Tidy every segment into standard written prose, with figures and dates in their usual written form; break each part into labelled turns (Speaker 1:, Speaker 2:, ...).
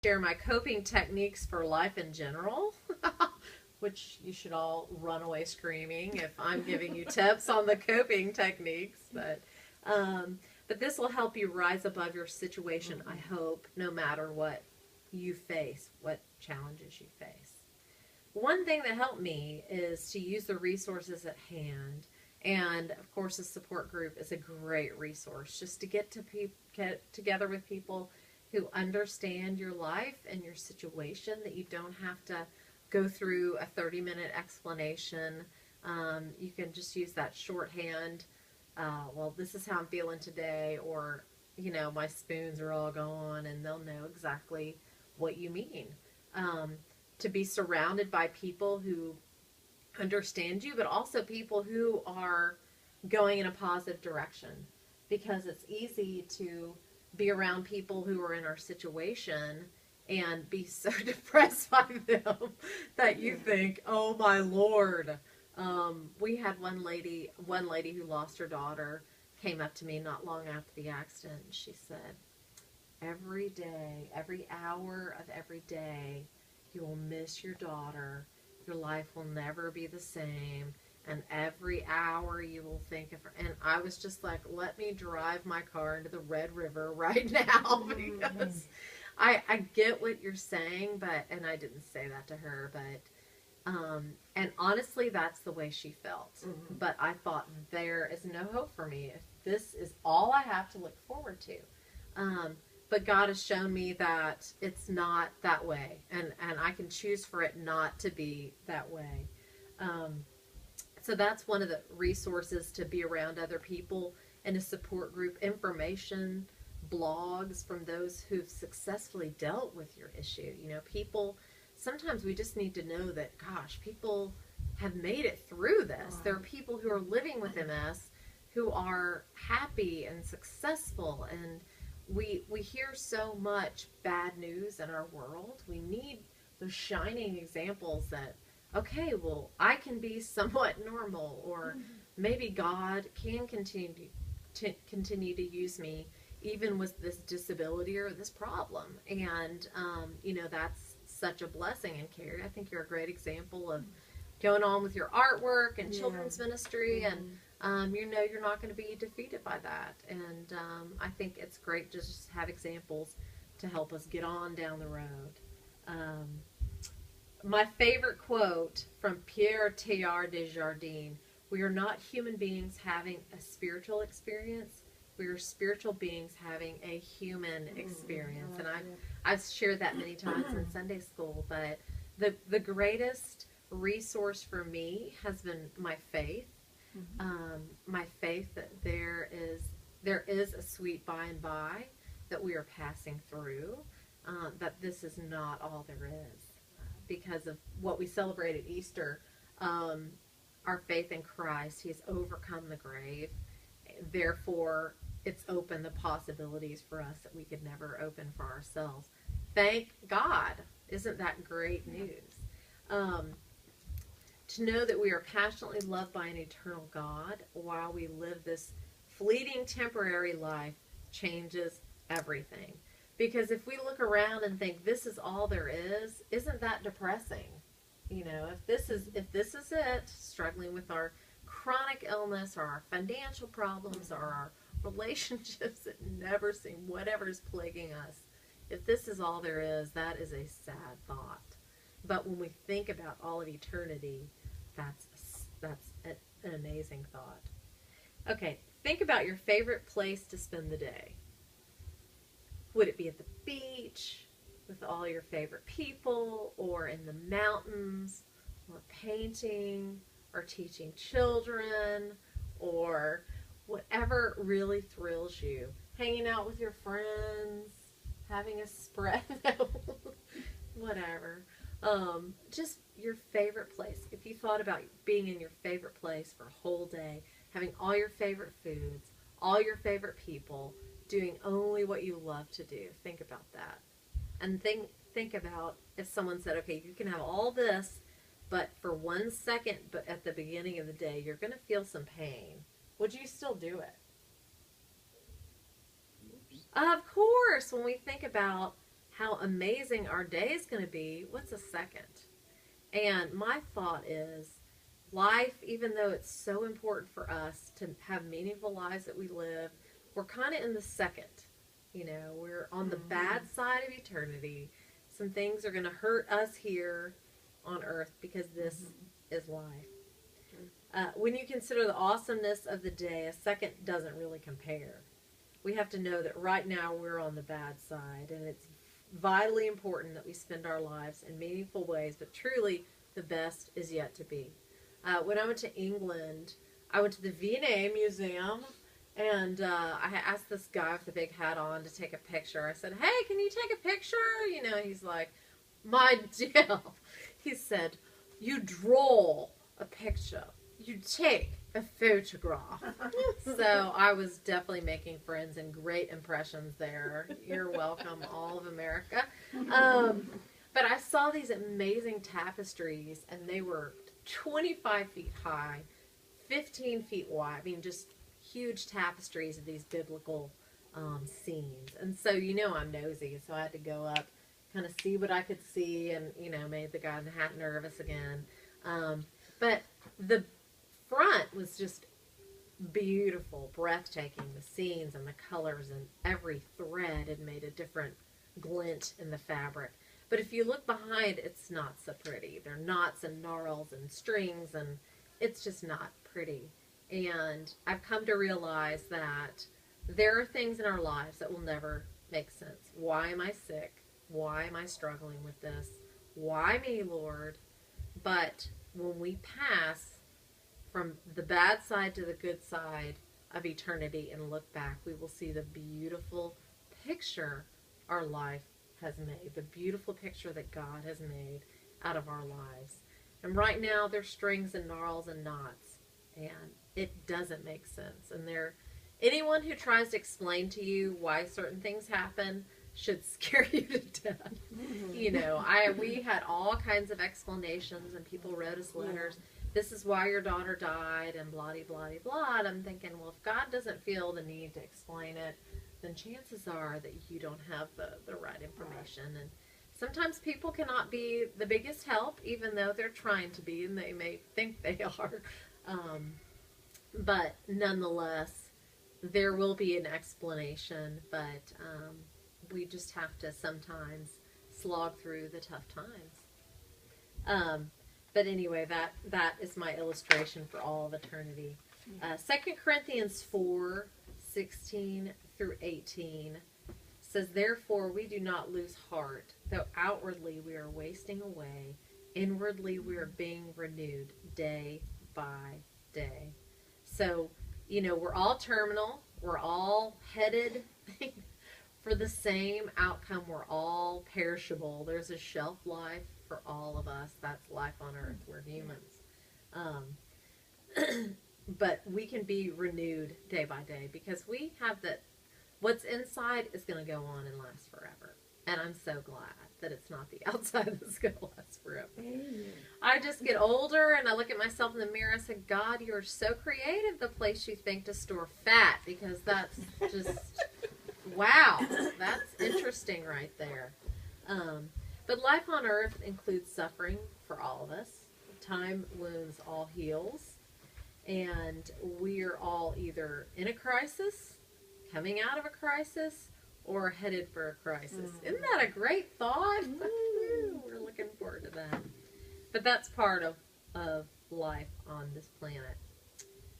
Speaker 1: share my coping techniques for life in general, which you should all run away screaming if I'm giving you tips on the coping techniques. But this will help you rise above your situation, I hope, no matter what you face, what challenges you face. One thing that helped me is to use the resources at hand. And of course, a support group is a great resource just to get together with people who understand your life and your situation, that you don't have to go through a 30-minute explanation. You can just use that shorthand. Well, this is how I'm feeling today, or, my spoons are all gone, and they'll know exactly what you mean. To be surrounded by people who understand you, but also people who are going in a positive direction, because it's easy to be around people who are in our situation and be so depressed by them that you think, oh my Lord. We had one lady who lost her daughter came up to me not long after the accident, and she said, every day, every hour of every day, you will miss your daughter. Your life will never be the same. And every hour you will think of her. And I was just like, let me drive my car into the Red River right now, because I get what you're saying, and I didn't say that to her, and honestly, that's the way she felt. Mm-hmm. But I thought, there is no hope for me if this is all I have to look forward to. But God has shown me that it's not that way, and I can choose for it not to be that way. So that's one of the resources, to be around other people in a support group, information, blogs from those who've successfully dealt with your issue. People, sometimes we just need to know that, gosh, people have made it through this. Wow. There are people who are living with MS who are happy and successful, and we hear so much bad news in our world. We need those shining examples that, okay, well, I can be somewhat normal, or maybe God can continue to use me even with this disability or this problem. And, that's such a blessing. And Carrie, I think you're a great example of going on with your artwork and children's ministry, and you're not going to be defeated by that. And I think it's great to just have examples to help us get on down the road. My favorite quote from Pierre Teilhard de Chardin: we are not human beings having a spiritual experience. We are spiritual beings having a human experience. And I've shared that many times in Sunday school. But the greatest resource for me has been my faith. My faith that there is a sweet by and by that we are passing through, that this is not all there is. Because of what we celebrate at Easter, our faith in Christ, He has overcome the grave. Therefore, it's opened the possibilities for us that we could never open for ourselves. Thank God. Isn't that great news? To know that we are passionately loved by an eternal God while we live this fleeting temporary life changes everything. Because if we look around and think this is all there is, isn't that depressing? If this is it, struggling with our chronic illness or our financial problems or our relationships that never seem, whatever is plaguing us, if this is all there is, that is a sad thought. But when we think about all of eternity, that's an amazing thought. Okay, think about your favorite place to spend the day. Would it be at the beach with all your favorite people, or in the mountains, or painting, or teaching children, or whatever really thrills you? Hanging out with your friends, having a spread, whatever. Just your favorite place. If you thought about being in your favorite place for a whole day, having all your favorite foods, all your favorite people, doing only what you love to do. Think about that. And think about if someone said, okay, you can have all this, but for 1 second, but at the beginning of the day, you're going to feel some pain. Would you still do it? Of course. When we think about how amazing our day is going to be, what's a second? And my thought is life, even though it's so important for us to have meaningful lives that we live, we're kind of in the second. We're on the bad side of eternity. Some things are going to hurt us here on earth because this is life. When you consider the awesomeness of the day, a second doesn't really compare. We have to know that right now we're on the bad side, and it's vitally important that we spend our lives in meaningful ways, but truly the best is yet to be. When I went to England, I went to the V&A Museum, and I asked this guy with the big hat on to take a picture. I said, "Hey, can you take a picture?" And he's like, "My dear," he said, "you draw a picture. You take a photograph." So I was definitely making friends and great impressions there. You're welcome, all of America. But I saw these amazing tapestries, and they were 25 feet high, 15 feet wide. I mean, just huge tapestries of these biblical scenes. And so, I'm nosy, so I had to go up, kind of see what I could see, and, made the guy in the hat nervous again. But the front was just beautiful, breathtaking. The scenes and the colors, and every thread had made a different glint in the fabric. But if you look behind, it's not so pretty. There are knots and gnarls and strings, and it's just not pretty. And I've come to realize that there are things in our lives that will never make sense. Why am I sick? Why am I struggling with this? Why me, Lord? But when we pass from the bad side to the good side of eternity and look back, we will see the beautiful picture our life has made, the beautiful picture that God has made out of our lives. And right now there's strings and gnarls and knots, and it doesn't make sense. And anyone who tries to explain to you why certain things happen should scare you to death. We had all kinds of explanations, and people wrote us letters. This is why your daughter died, and blah, blah, blah. I'm thinking, well, if God doesn't feel the need to explain it, then chances are that you don't have the right information. And sometimes people cannot be the biggest help, even though they're trying to be, and they may think they are. But nonetheless, there will be an explanation, but we just have to sometimes slog through the tough times. But anyway, that is my illustration for all of eternity. 2 Corinthians 4:16 through 18 says, "Therefore we do not lose heart, though outwardly we are wasting away, inwardly we are being renewed day by day." So, we're all terminal, we're all headed for the same outcome, we're all perishable. There's a shelf life for all of us. That's life on earth. We're humans. But we can be renewed day by day because we have what's inside is going to go on and last forever. And I'm so glad that it's not the outside that's going to last forever. Amen. I just get older and I look at myself in the mirror and say, God, you're so creative, the place you think to store fat, because that's just, wow, that's interesting right there. But life on earth includes suffering for all of us. Time wounds all heals. And we're all either in a crisis, coming out of a crisis, or headed for a crisis. Isn't that a great thought? We're looking forward to that. But that's part of life on this planet.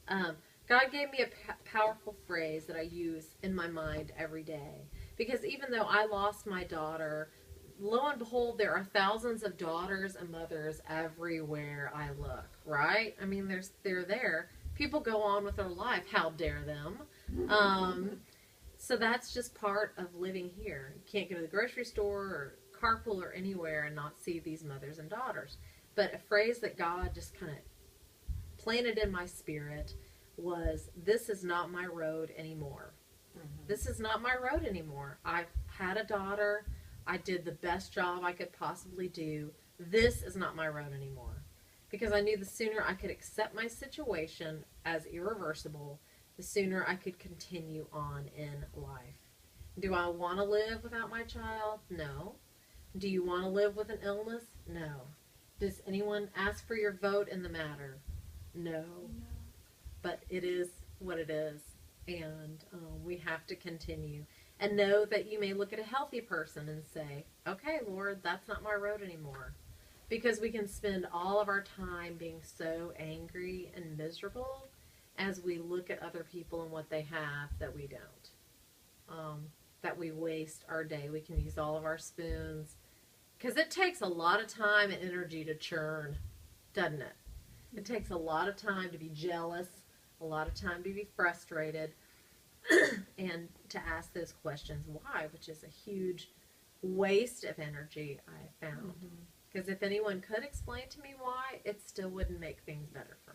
Speaker 1: God gave me a powerful phrase that I use in my mind every day. Because even though I lost my daughter, lo and behold, there are thousands of daughters and mothers everywhere I look, right? I mean, they're there. People go on with their life. How dare them? So that's just part of living here. You can't go to the grocery store or carpool or anywhere and not see these mothers and daughters. But a phrase that God just kind of planted in my spirit was, this is not my road anymore. This is not my road anymore. I've had a daughter. I did the best job I could possibly do. This is not my road anymore. Because I knew the sooner I could accept my situation as irreversible, the sooner I could continue on in life. Do I want to live without my child? No. Do you want to live with an illness? No. Does anyone ask for your vote in the matter? No. But it is what it is. And we have to continue. And know that you may look at a healthy person and say, okay, Lord, that's not my road anymore. Because we can spend all of our time being so angry and miserable as we look at other people and what they have that we don't. That we waste our day. We can use all of our spoons. Because it takes a lot of time and energy to churn, doesn't it? It takes a lot of time to be jealous, a lot of time to be frustrated, and to ask those questions why, which is a huge waste of energy, I found. Because if anyone could explain to me why, it still wouldn't make things better for me.